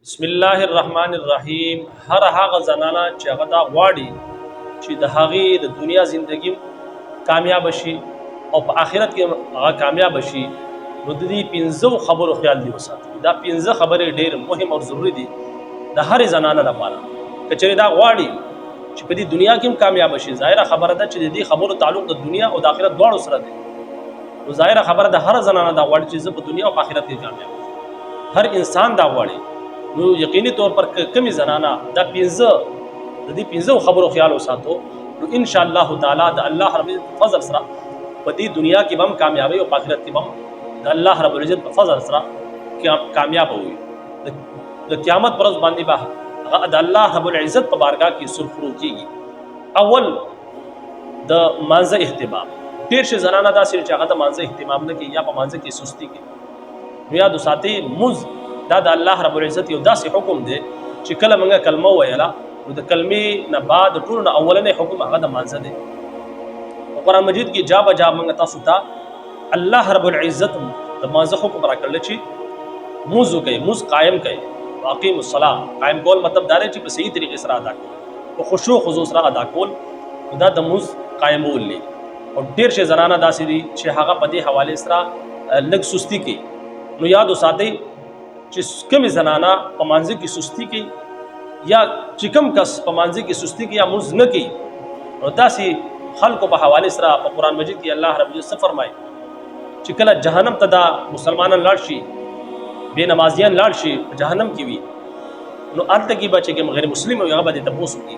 बिस्मिल्लाहिर्रहमानिर्रहीम। हर हाग जनाना چې هغه دا غواړي چې د هغې د دنیا زندگی کامیاب شي او په آخرت کې هغه کامیاب شي، نو د دې پنځو خبرو خیال دی وساتي. دا پنځه خبرې ډېر مهم او ضروری دي د هر زنانه لپاره که چېرې دا غواړي چې په دې دنیا کې هم کامیاب شي. ظاهره خبره ده چې د دې خبرو تعلق د دنیا او د آخرت دواړو سره دی. نو ظاهره خبره ده هر زنانه دا غواړي چې زه په دنیا او په آخرت کې کامیاب شم. هر انسان دا غواړي. نو یقیني طور پر کمی زنانه دا د دې پنځو خبرو خیال وساتو، نو ان شاء الله تعالی د الله رب العزت فضل سره په دې دنیا کې هم کامیابی او په آخرت کې هم د الله رب العزت په فضل سره کامیاب وي. د قیامت پر ورځ باندې به هغه د الله رب العزت په بارگاه کې سرخرو کیږي. اول د مانځه اهتمام. ډېر شي زنانه داسې چې هغه د مانځه اهتمام نه کوي یا په مانځه کې سستی کوي. نو یاد وساتئ مونځ دا د الله رب العزت یو داسې حکم دی چې کله موږ کلمه ویله نو د کلمې نه بعد ټولو نه اولنی حکم هغه د مانځه دی. په قرآن مجید کې جا به جا موږ تاسو ته الله رب العزت د مانځه حکم راکړلی چې مونځ وکئ، مونځ قایم کئ. واقیم الصلاة قایم کول مطلب دا دی چې په صحیح طریقې سره ادا کول، په خشوع خضوع سره ادا کول، دا د مونځ قایمول دی. او ډېر شي زنانه داسې دي چې هغه په دې حوالې سره لږ سستی کوي. نو یاد وساتئ چې کومې زنانه په مانځه کې سستی کوي یا چې کوم کس په مانځه کې سستی کوي یا مونځ نه کوي، نو داسې خلکو په حوالې سره په قرآن مجید کې الله رب العزت فرمایي چې کله جهنم ته دا مسلمانان لاړ شي، بې نمازیان لاړ شي په جهنم کې وي، نو هلته کې به چې کوم غیر مسلم وي هغه به دې تپوس وکړي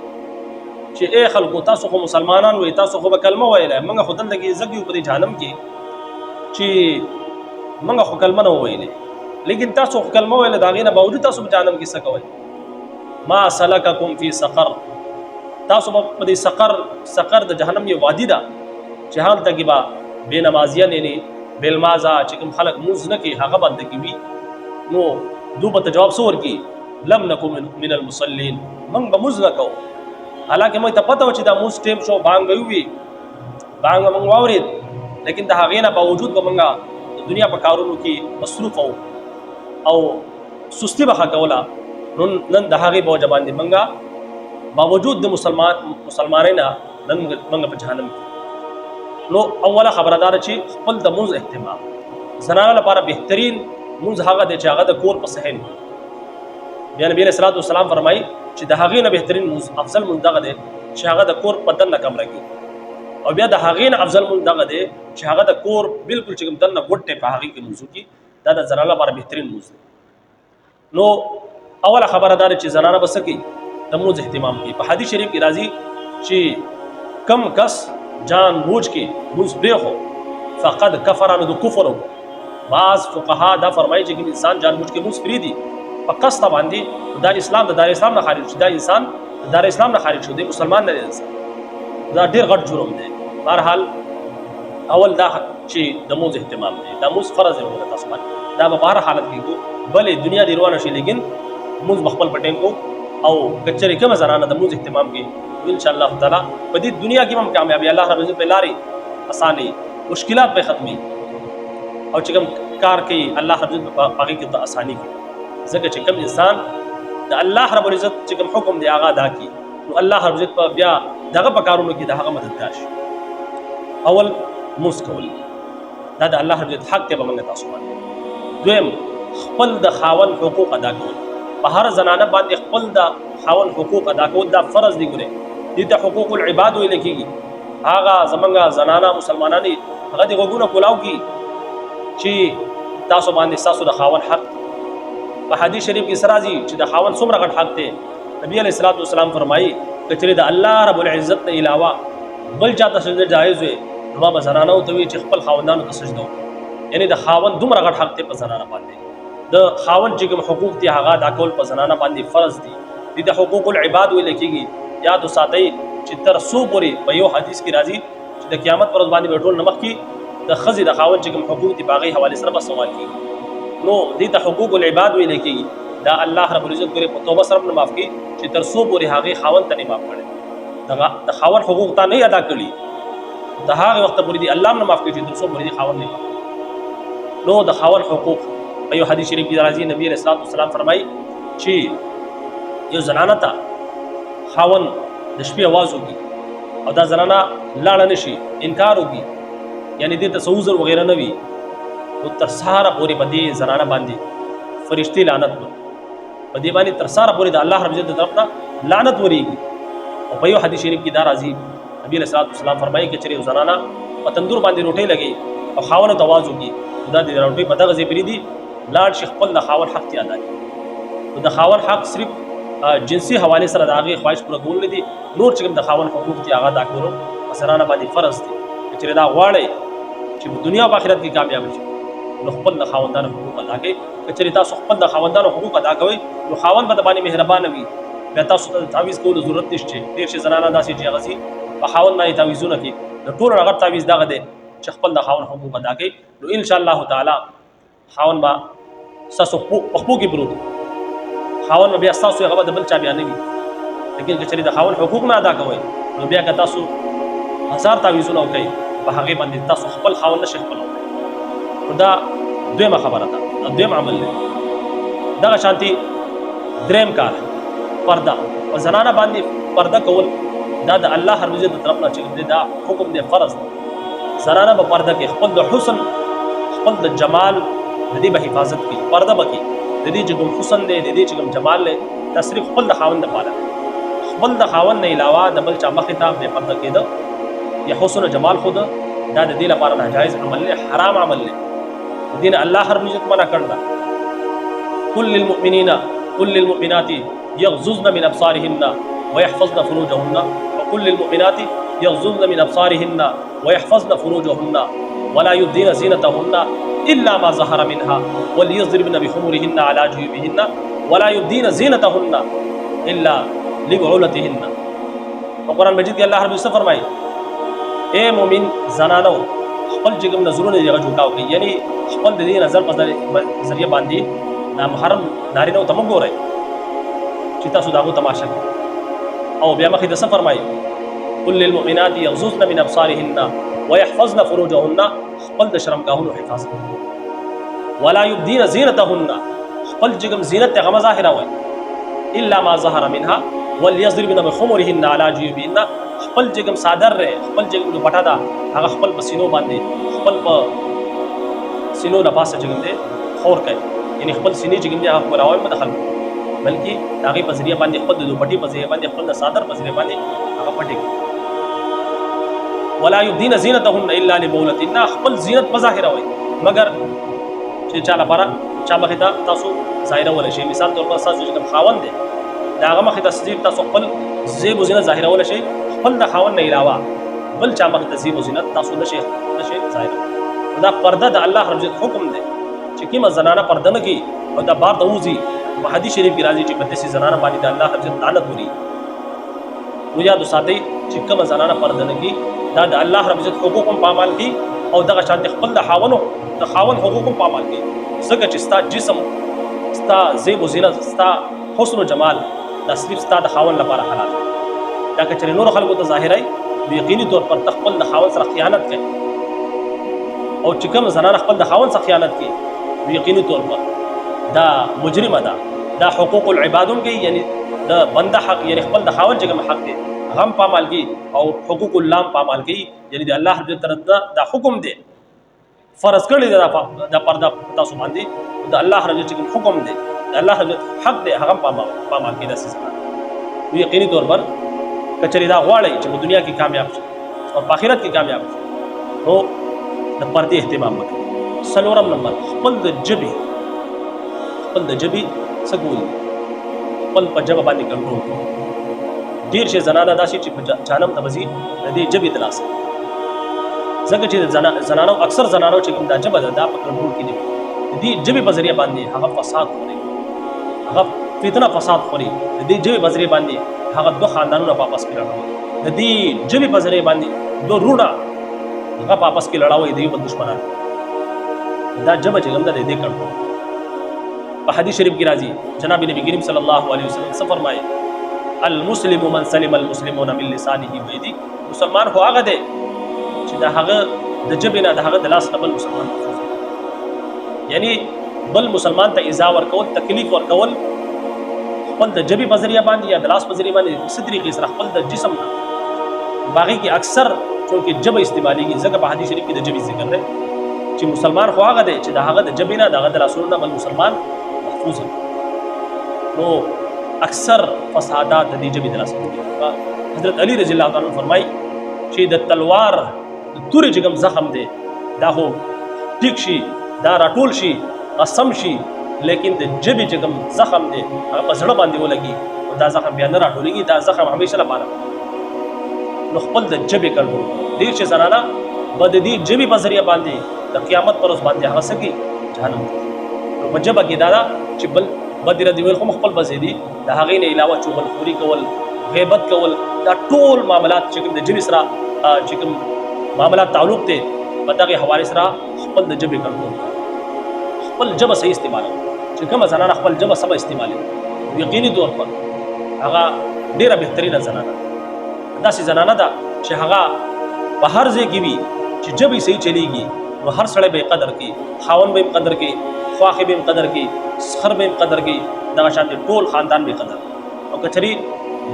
چې ای خلکو تاسو خو مسلمانان وئ، تاسو خو به کلمه ویله، موږ خو دلته کې زګ یو په دې جهنم کې چې موږ خو کلمه نه وویلې، لیکن تاسو کلمه ویله د هغې نه باوجود تاسو په جهنم کې څه کوئ؟ ما سلککم فی سقر. تاسو به په دې سقر د جهنم یو وادي ده چې هلته کې به بې نمازیان یعنې بېلمازه چې کوم خلک مونځ نه کوي هغه به هلته کې وي. نو دوی به ته جواب څه ورکړي؟ لم نکو من المصلین، موږ به مونځ نه کوو. حالانکه موږ ته پته وه چې دا مونځ ټیم شو، بانګ به ووي، بانګ به موږ واورېد، لیکن د هغې نه باوجود به موږ د دنیا په کارونو کې مصروف وو او سستی به کوله. نن د هغې په وجه باندې موږ باوجود د مسلمانۍ نه نن موږ په جهنم کې. نو اوله خبره دا ده چې خپل د مونځ اهتمام. زنانه لپاره بهترین مونځ هغه دی چې هغه د کور په صحن وي. بیا نبي علیه الصلاۃ والسلام فرمایي چې د هغې نه بهترین مونځ افضل مونځ دغه دی چې هغه د کور په دننه کمره کې، او بیا د هغې نه افضل مونځ دغه دی چې هغه د کور بلکل چې کوم دننه ګوټ دی په هغې کې مونځ وکړي. دا د زنانه لپاره بهترین مونځ دی. نو اوله خبره دا ده چې زنانه به څه کوي؟ د مونځ اهتمام کوي. په حدیث شریف کې راځي چې کم کس جان بوجھ کې مونځ پرېښو فقد کفر، نو د کفر وکړو. بعض فقها دا فرمایي چې کوم انسان جان بوجھ کې مونځ پرېږدي په قصده باندې، دا اسلام د دار اسلام نه خارج شي، دا انسان د دار اسلام نه خارج شو، دی مسلمان نه دی انسان. دا ډېر غټ جرم دی. بهرحال اول دا چې د مونځ اهتمام دی. دا مونځ فرض دی موږ تاسو باندې، دا به په هر حالت کې کوو، بلې دنیا دې روانه شي، لیکن مونځ به خپل په ټایم کوو. او که چېرې کومه زنانه د مونځ اهتمام کوي ان شاء الله تعالی په دې دنیا کې هم کامیابي الله رب العزت په لارې اساني، مشکلات به ختمي، او چې کوم کار کوي الله رب العزت په هغې کې ته اساني کوي. ځکه چې کوم انسان د الله رب العزت چې کوم حکم دی هغه ادا کړي، نو الله رب العزت په بیا دغه په کارونو کې د هغه مددګار شي. اول مونځ کول دا د الله رب العزت حق دی په موږ تاسو باندې. دویم خپل د خاوند حقوق ادا کول. په هر زنانه باندې خپل د خاوند حقوق ادا کول دا فرض دی. ګورئ دې ته حقوق العباد ویل کېږي. هغه زمونږ زنانه مسلمانانې هغه د غوږونه کولاو کړي چې تاسو باندې ستاسو د خاوند حق. په حدیث شریف کې راځي چې د خاوند څومره غټ حق دی. نبي علیه الصلاۃ والسلام فرمایي که چېرې د الله رب العزت نه علاوه بل چا ته سجده جایز وي، نو ما به زنانو ته وي چې خپل خاوندانو ته سجده وکړي. یعنې د خاوند دومره غټ حق دی په زنانه باندې. د خاوند چې کوم حقوق دي هغه ادا کول په زنانه باندې فرض دي. دې د حقوق العباد ویل کېږي. یاد وساتئ چې تر څو پورې په یو حدیث کې راځي چې د قیامت پر ورځ باندې به ټول نه مخکې د ښځې د خاوند چې کوم حقوق دي په هغې حوالې سره به سوال کېږي. نو دې ته حقوق العباد ویل کېږي. دا الله رب العزت ګورې په توبه سره نه معاف کړي چې تر څو پورې هغې خاوند ته نه معاف کړي، د خاوند حقوق ته نه ادا کړي، د هغې وخته پورې دې الله نه معاف کړي چې تر څو پورې دې خاوند نه معاف کړي. نو د خاوند حقوق په یو حدیث شریف کې راځي، نبی علیه الصلاۃ والسلام فرمایي چې یو زنانه ته خاوند د شپې आवाज وکړي او دا زنانه لاړه نشي انکار وکړي یعنی دې ته سوزر وغیرہ نه وي نو تر سهاره پورې په دې زنانه باندې فرشتي لعنت وکړي په دې باندې تر سهاره پورې د الله رب عزت طرف نه لعنت وريږي او په یو حدیث شریف کې دا راځي نبی صلی الله علیه وسلم فرمایي چې چېرې زنانه په تندور باندې روټۍ لګي او خاوند ته आवाज وکړي دا د روټۍ په دغه ځای پرې دي لاړ شي خپل د خاوند حق ته ادا کړي نو د خاوند حق صرف جنسي حواله سره د هغې خواهش پوره کول نه دي نور چې کوم د خاوند حقوق دي هغه ادا کولو په زنانه باندې فرض دي چې دا غواړئ چې په دنیا او آخرت کې کامیاب شي نو خپل د خاوندانو حقوق ادا کړئ که چېرې تاسو خپل د خاوندانو حقوق ادا کوئ نو خاوند به د باندې مهربانه وي بیا تاسو ته تعویض کولو ضرورت نشته ډېر شي زنانه داسې چې هغه ځي په خاوند باندې تعویضونه کوي د ټولو هغه تعویض دغه دی چې خپل د خاوند حقوق ادا کوي نو انشاءالله تعالی خاوند به ستاسو په خپو کې پروت خاوند به بیا ستاسو هغه به د بل چا بیا نه وي لیکن که چېرې د خاوند حقوق نه ادا کوئ نو بیا که تاسو 1000 تعویضونه وکړئ په هغې باندې تاسو خپل خاوند نشئ خپلولی نو دا دویمه خبره ده دا دویم عمل دی دغه شانتي دریم کار پرده په زنانه باندې پرده کول دا د الله رب العزت طرف نه چې دا حکم دی فرض دی زنانه به پرده کې خپل د حسن خپل د جمال د دې به حفاظت کوي پرده به کوي د دې چې کوم حسن دی د دې چې کوم جمال دی دا صرف خپل د خاوند دپاره خپل د خاوند نه علاوه د بل چا مخې ته بې پرده کېده یا حسن و جمال خود دا د دې لپاره ناجایز عمل دی حرام عمل دی دین الله رب العزت منع کړل کل للمؤمنات یغضضن من ابصارهن ويحفظن فروجهن وكل للمؤمنات يغضضن من ابصارهن ويحفظن فروجهن ولا يبدين زينتهن الا ما ظهر منها وليضربن بخمرهن على جيوبهن ولا يبدين زينتهن الا لبعولتهن قرآن مجید کې الله رب العزت فرمایي اے مومن زنانو خپل چې کوم نظرونه یې هغه جوړاو کوي یعنی خپل د دې نظر په ذریعه باندې نامحرم نارینه ته مه ګورئ چې تاسو د هغو تماشا کوئ او بیا مخکې د څه فرمایي قل للمؤمنات یغضضن من ابصارهن ويحفظن فروجهن خپل د شرمګاهونو حفاظت ولا يبدين زینتهن خپل چې کوم زینت ته هغه مه ظاهروئ الا ما ظهر منها وليضربن بخمرهن على جيوبهن خپل چې کوم صادر رہے خپل چې کوم دوپټه ده هغه خپل په سینو باندې خپل په سینو نه پاسه چې کوم دی خور کوي یعنی خپل سینې چې کوم دی هغه ښکلاوی مه د خلکو بلکې د هغې په ذریعه باندې خپل د دوپټې په ذریعه باندې خپل د صادر په ذریعه باندې هغه پټې کړي ولا يبدين زینتهن الا لبعولتهن خپل زینت مه ظاهروئ مګر چې چا لپاره چا مخې ته تاسو ظاهرولی شئ مثال طور پر ستاسو چې کوم خاوند دی د هغه مخې ته صرف تاسو خپل زیب و زینت ظاهرولی شئ خپل د خاوند نه علاوه بل چا مخې ته زیب و زینت تاسو نشئ ظاهرولی دا پرده د الله رب العزت حکم دی چې کومه زنانه پرده نه کوي او دا بار ته وځي په حدیث شریف کې راځي چې په داسې زنانه باندې د الله رب العزت لعنت وري نو یاد وساتئ چې کومه زنانه پرده نه کوي دا د الله رب العزت حقوق هم پامال کوي او دغه شانتې خپل د خاوند حقوق هم پامال کوي ځکه چې ستا جسم ستا زیب و زینت ستا حسن و جمال دا صرف ستا د خاوند لپاره حلال دی دا که چېرې نورو خلکو ته ظاهروئ نو یقیني طور پر ته خپل د خاوند سره خیانت کوي او چې کوم زنانه خپل د خاوند سره خیانت کوي نو یقیني طور پر دا مجرمه ده دا حقوق العباد هم کوي یعنی د بنده حق یعنی خپل د خاوند چې کوم حق دی هغه هم پامال کوي او حقوق الله هم پامال کوي یعنی د الله رب طرف دا حکم دی فرض کړی دی دا پرده تاسو باندې د الله رب چې کوم حکم دی د الله رب حق دی هغه هم پامال کوي داسې زنانه نو یقیني طور پر که چېرې دا غواړئ چې په دنیا کې کامیاب شي او په آخرت کې کامیاب شي نو د پردې اهتمام وکړئ څلورم نمبر خپل د ژبې څه کول خپل په ژبه باندې کنټرول کړئ ډېر شي زنانه داسې چې په جهنم ته به ځي د دې ژبې د لاسه ځکه چې زنانو اکثر زنانو چې کوم دا ژبه ده دا په کنټرول کې دي د دې ژبې په ذریعه باندې هغه فساد خوري هغه فتنه فساد خوري د دې ژبې په ذریعه باندې هغه دوه خاندانونه په آپس کې لړاوي د دې ژبې په ذریعه باندې دوه وروڼه هغه په آپس کې لړاوي د یو بل دشمنان دا ژبه چې کوم ده د دې کنټرول په حدیث شریف کې راځي جناب نبی کریم صلی الله علیه وسلم څه فرمایي المسلم من سلم المسلمون من لسانه ويده مسلمان هو هغه دی چې دا هغه د ژبې نه د هغه د لاس نه بل مسلمان محفوظ یعنی بل مسلمان ته ایذا ورکول تکلیف ورکول خپل د جبې په ذریعه باندې یا د لاس په ذریعه باندې څه طریقې سره خپل د جسم نه باغې کې اکثر چونکې جبه استعمالېږي ځکه په حدیث شریف کې د جبې ذکر دی چې مسلمان خو هغه دی چې د هغه د جبې نه د هغه د لاسونو نه بل مسلمان محفوظ وي. نو اکثر فسادات د دې جبې د لاسه کېږي. حضرت علی رضی الله تعالی عنہ فرمایي چې د تلوار د تورې چې کوم زخم دی دا خو ټیک شي دا راټول شي قسم شي لیکن د جبې چې کوم زخم دی هغه په زړه باندې ولګي دا زخم بیا نه راټولېږي دا زخم همیشه لپاره. نو خپل د جبې کنټرول ډېر چې زنانه به د دې جبې په ذریعه باندې د قیامت پر ورځ باندې هغه څه کي جهنم نو په جبه کې دا ده چې بل بدره دی ویل خو خپل بځې دي د هغې نه علاوه چغلخوري کول غیبت کول دا ټول معاملات چې کوم د جبې سره چې کوم معاملات تعلق دی په دغې حوالې سره خپل د جبې کنټرول خپل جبه صحیح استعمال چې کومه زنانه خپل جبه سمه استعمالوي یقیني طور پر هغه ډېره بهترینه زنانه داسې زنانه ده چې هغه په هر ځای کې وي چې جبې صحیح چلیږي نو هر سړی به یې قدر کوي خاوند به یې قدر کوي خواښې به یې قدر کوي سخر به یې قدر کوي دغه شانتې ټول خاندان به یې قدر او که چېرې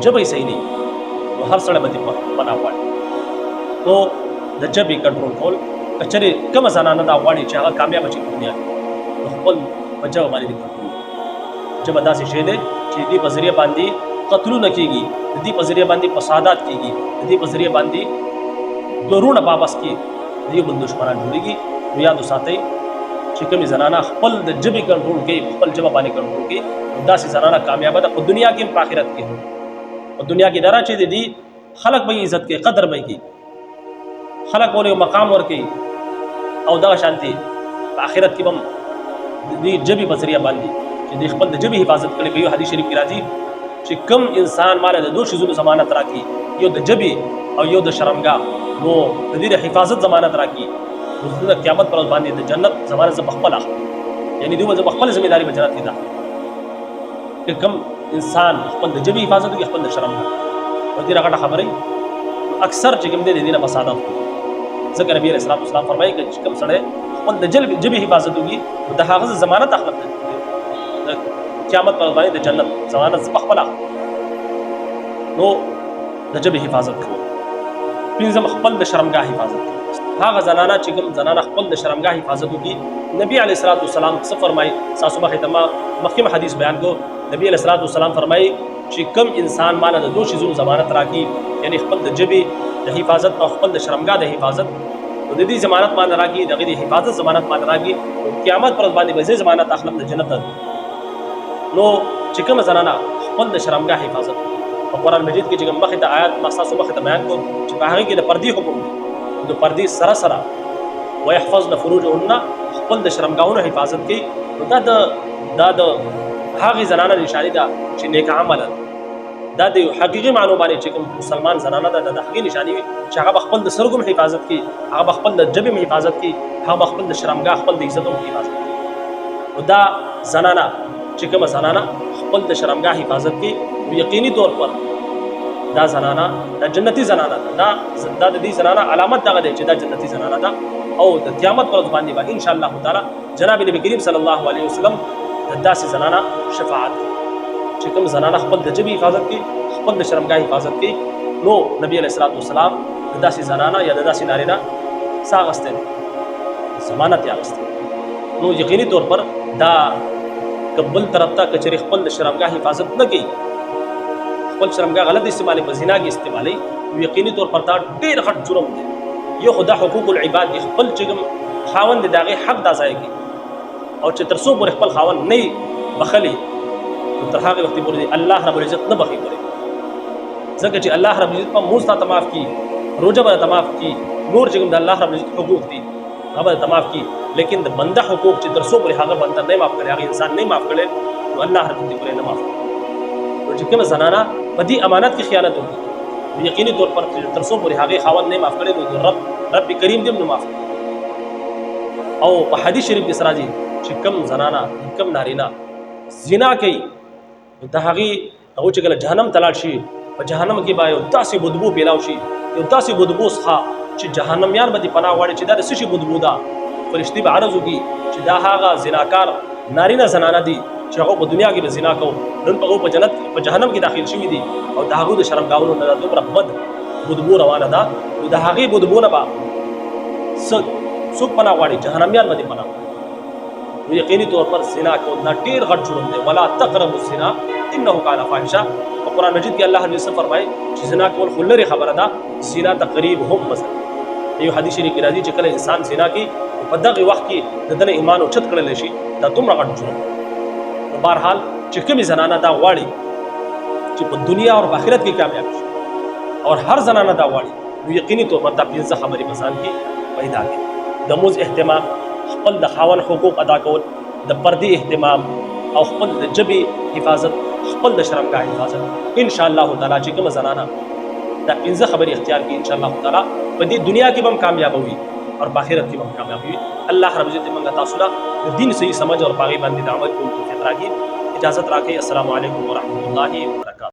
ژبه یې صحیح نه نو هر سړی به دې پناه غواړي. نو د ژبې کنټرول کول که چېرې کومه زنانه دا غواړي چې هغه کامیابه شي په دنیا کې نو خپل په ژبه باندې دې کنټرول ژبه داسې شی دی چې دې په ذریعه باندې قتلونه کېږي د دې په ذریعه باندې فسادات کېږي د دې په ذریعه باندې دورونه واپس کېږي د یو بل دشمنان جوړېږي. نو یاد وساتئ چې کومې زنانه خپل د ژبې کنټرول کوي خپل ژبه باندې کنټرول کوي نو داسې زنانه کامیابه ده په دنیا کې هم په آخرت کې هم. په دنیا کې دا چې د دې خلک به یې عزت کوي قدر به یې کوي خلک به یې مقام ورکوي او دغه شانتې په آخرت کې به هم د دې ژبې په ذریعه باندې چې د خپل د ژبې حفاظت کړي په یو حدیث شریف کې راځي چې کوم انسان ماله د دوه شیزونو ضمانت راکړي یو د ژبې او یو د شرمګاه نو د دې د حفاظت ضمانت راکړي نو د قیامت پر ورځ باندې د جنت ضمانت زه پخپله اخلم یعنې دوی به زه پخپله ذمېداري به جنت کې ده که کوم انسان خپل د ژبې حفاظت وکړي خپل د شرمګاه نو ډېره غټه خبره اکثر چې کوم دی د دې نه فسادات کوي ځکه نبي علیه السلام فرمایي که کوم سړی خپل د ژبې حفاظت وکړي نو د هغه ضمانت اخلم د قیامت پر ورځ باندې د جنت ضمانت زه پخپله اخلم. نو د ژبې حفاظت کوو. پنځم خپل د شرمګاه حفاظت کوي. هغه زنانه چې کوم زنانه خپل د شرمګاه حفاظت وکړي نبی علیه السلام څه فرمایي تاسو مخکې ته ما مخکې حدیث بیان کو نبی علیه السلام فرمایي چې کوم انسان ماله د دوه شیزونو ضمانت راکړي یعنی خپل د ژبې د حفاظت او خپل د شرمګاه د حفاظت نو د دې ضمانت باندې راکړي د هغې د حفاظت ضمانت باندې راکړي قیامت پر ورځ باندې به زه ضمانت اخلم د جنت. نو چې کومه زنانه خپل د شرمګاه حفاظت په قرآن مجید کې چې کوم مخکې ته آیات ما ستاسو مخکې ته بیان کړو چې په هغې کې د پردې حکم دی د پردې سره سره ویحفظن فروجهن خپل د شرمګاهونو حفاظت کوي نو دا د هغې زنانه نشاني ده چې نیک عمله دا د حقیقي معنو باندې چې کوم مسلمان زنانه ده د هغې نشاني وي چې هغه به خپل د سترګو هم حفاظت کوي هغه به خپل د ژبې هم حفاظت کوي هغه به خپل د شرمګاه خپل د عزت هم حفاظت کوي. نو دا زنانه چې کومه زنانه خپل د شرمګاه حفاظت کوي نو یقیني طور پر دا زنانه دا جنتی زنانه ده دا د دې زنانه علامت دغه دی چې دا جنتی زنانه ده او د قیامت پر ورځ باندې به ان شاء الله تعالی جناب نبی کریم صلی الله علیه وسلم د داسې زنانه شفاعت کوي چې کوم زنانه خپل د ژبې حفاظت کوي خپل د شرمګاه حفاظت کوي نو نبی علیه السلام د داسې زنانه یا د داسې نارینه څه اخیستی دی ضمانت یې اخیستی نو یقیني طور پر دا که بل طرف ته که چېرې خپل د شرمګاه حفاظت نه کوي خپل شرمګاه غلط استعمالوي په زنا کې استعمالوي نو یقیني طور پر دا ډېر غټ جرم دی. یو خو دا حقوق العباد دي خپل چې کوم خاوند دی د هغې حق دا ضایع کوي او چې تر څو پورې خپل خاوند نه یې بخلي نو تر هغې وختې پورې الله رب العزت نه بخي پورې ځکه چې الله رب العزت به مونځ ته معاف کړي روژه به ته معاف کړي نور چې کوم د الله رب العزت حقوق دي هغه به ته معاف کړي لیکن د بنده حقوق چې تر څو پورې هغه بنده نه معاف کړي هغه انسان نه معاف کړي نو الله رب العزت پورې نه معاف کړي. نو چې کومه زنانه په دې امانت کې خیانت وکړي یقیني طور پر تر څو پورې هغې خاوند نه معاف کړي نو رب کریم دې هم نه معاف کړي. او په حدیث شریف کې راځي چې کوم زنانه کوم نارینه زنا کوي د هغې هغه چې کله جهنم ته لاړ شي په جهنم کې به یو داسې بدبو پیلاو شي یو داسې بدبو څخه چې جهنمیان به دې پناه غواړي چې دا د څه شي بدبو ده فرشتې به عرض وکړي چې دا هغه زناکار نارینه زنانه دي چې هغه په دنیا کې به زنا کو نن په هغه په جنت په جهنم کې داخل شوي دي او د هغو د شرمګاهونو نه دومره بد بدبو روانه ده نو د هغې بدبو نه به څوک پناه غواړي جهنمیان به دې پناه غواړي نو یقیني طور پر زنا کول دا ډېر غټ جرم دی ولا تقربوا الزنا انه کان فاحشه په قرآن مجید کې الله حضرت فرمایي چې زنا کول خو لرې خبره ده زنا تقریب هم مثلا یو حدیث شریف کې راځي چې کله انسان زنا کوي په دغه وخت کې د دنه ایمان اوچت کړلی شي دا دومره غټ جرم نو بهرحال چې کومې زنانه دا غواړي چې په دنیا او آخرت کې کامیاب شي او هر زنانه دا غواړي نو یقیني طور پر دا 15 خبرې په ځان کې پیدا کړي د مونځ اهتمام خپل د خاوند حقوق ادا کول د پردې اهتمام او خپل د ژبې حفاظت خپل د شرمګاه حفاظت ان شاء الله تعالی چې کومه زنانه دا 15 خبرې اختیار کړي ان شاء الله تعالی په دې دنیا کې هم کامیاب وي او په آخرت کې هم کامیاب وي الله رب عزت موږ تاسو ته د دین صحیح سمجھ او پاغي باندې د عمل کولو توفیق راکړي اجازه راکړئ السلام علیکم ورحمۃ اللہ وبرکاتہ